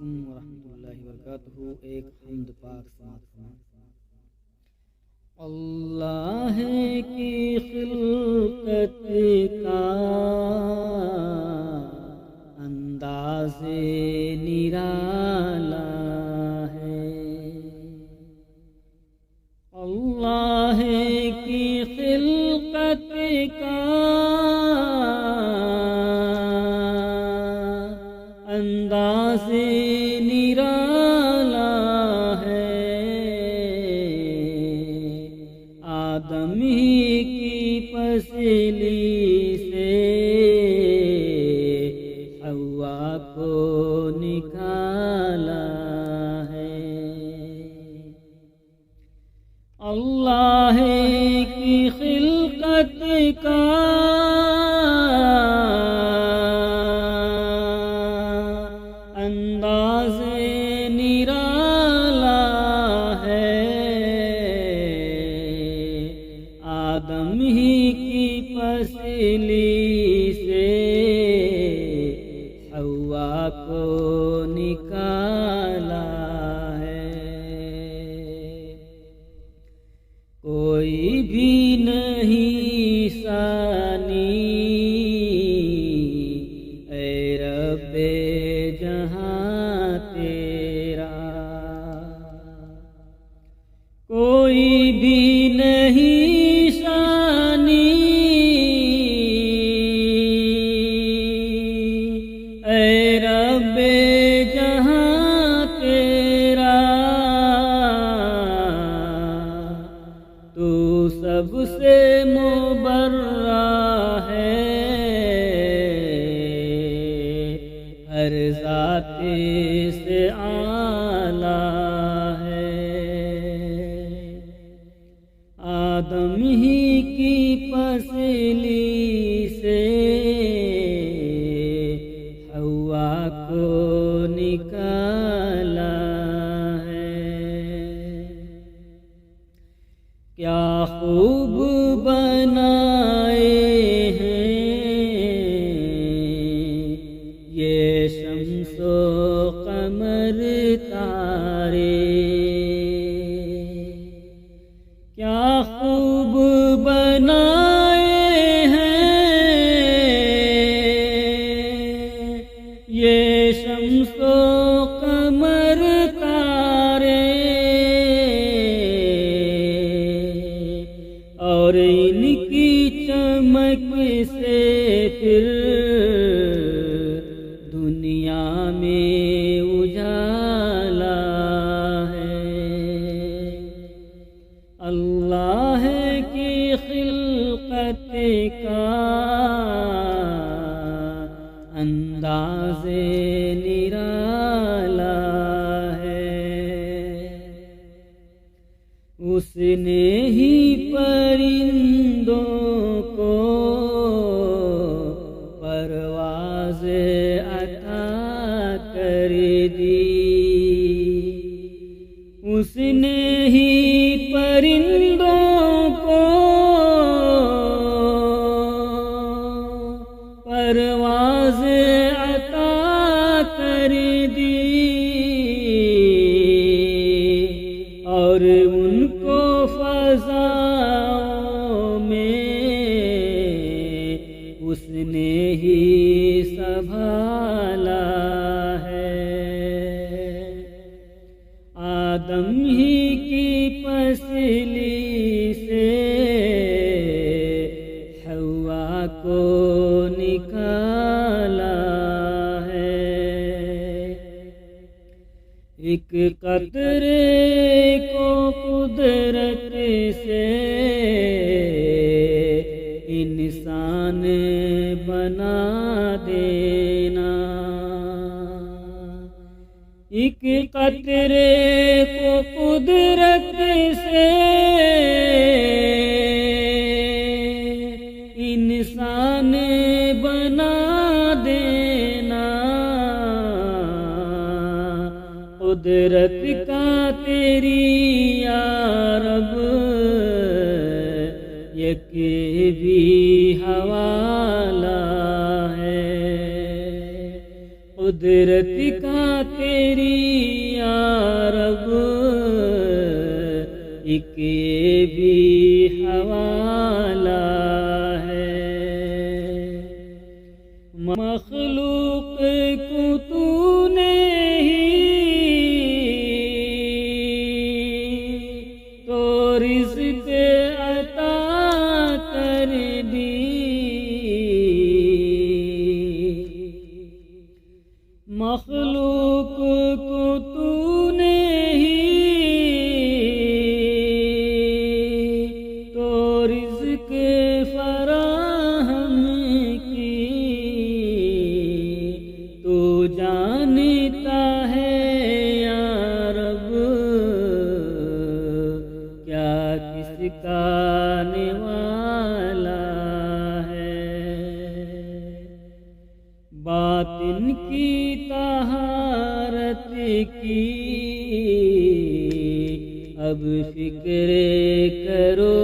علیکم ورحمۃ اللہ وبرکاتہ۔ ایک حمد پاک سماعت فرمائیں۔ اللہ کی خلقت کا انداز نرالا ہے، اللہ کی خلقت کا انداز نرالا ہے، آدم ہی کی پسلی سے حوا کو نکالا ہے، اللہ کی خلقت کا انداز نرالا ہے، آدم ہی کی پسلی سے حوا کو نکالا ہے، کوئی بھی نہیں ثانی اے رب جہاں تیرا، کوئی بھی نہیں ثانی اے رب جہاں تیرا، تو سب سے مبرّا ہے، ہر ذات سے اعلیٰ ہے، آدم ہی کی پسلی سے حوا کو نکالا ہے، کیا خوب بنائے ہیں یہ شمس و قمر تارے، کیا خوب بنائے ہیں یہ شمس و قمر تارے، اور ان کی چمک سے پھر دنیا میں اجالا ہے، اللہ کی خلقت کا انداز نرالا ہے، اس نے ہی پرندوں کو پرواز عطا کر دی، اس نے ہی پرندوں کو پرواز عطا کر دی، اور ان کو فضاؤں میں اس نے ہی سنبھالا ہے، آدم ہی کی پسلی سے حوا کو نکالا ہے، ایک قطرے کو قدرت سے انسان بنا دینا، ایک قطرے کو قدرت سے انسان بنا دینا، قدرت کا تیری یا رب یک بھی حوالہ ہے، فطرت کا تیری یا رب ایک یہ بھی حوالہ ہے، مخلوق کو تو نے ہی تو رزق عطا کر دی، مخلوق کو تو نے ہی تو رزق فراہم کی، تو جانتا ہے یا رب کیا کس کا آنے والا ہے، باطن کی طہارت کی اب فکر کرو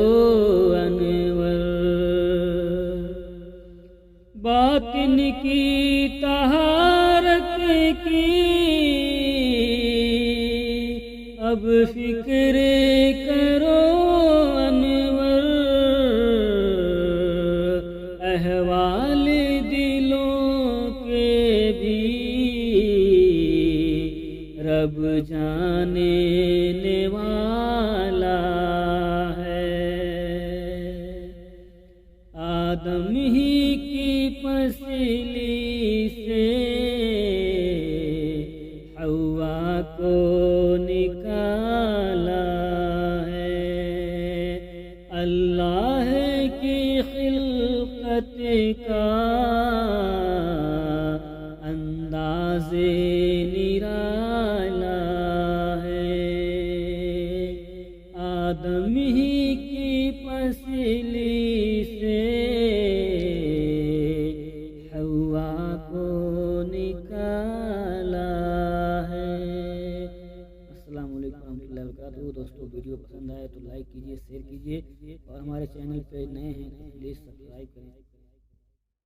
انور، باطن کی طہارت کی اب فکر کرو انور، احوال دلوں کے بھی رب جاننے والا ہے، آدم ہی کی پسلی سے حوا کو نکالا ہے، اللہ کی خلقت کا انداز نرالا ہے، آدم ہی کی پسلی سے حوا کو نکالا ہے۔ السلام علیکم ورحمۃ اللہ وبرکاتہ۔ دوستو ویڈیو پسند آئے تو لائک کیجیے، شیئر کیجیے، اور ہمارے چینل پہ نئے ہیں تو پلیز سبسکرائب کریں۔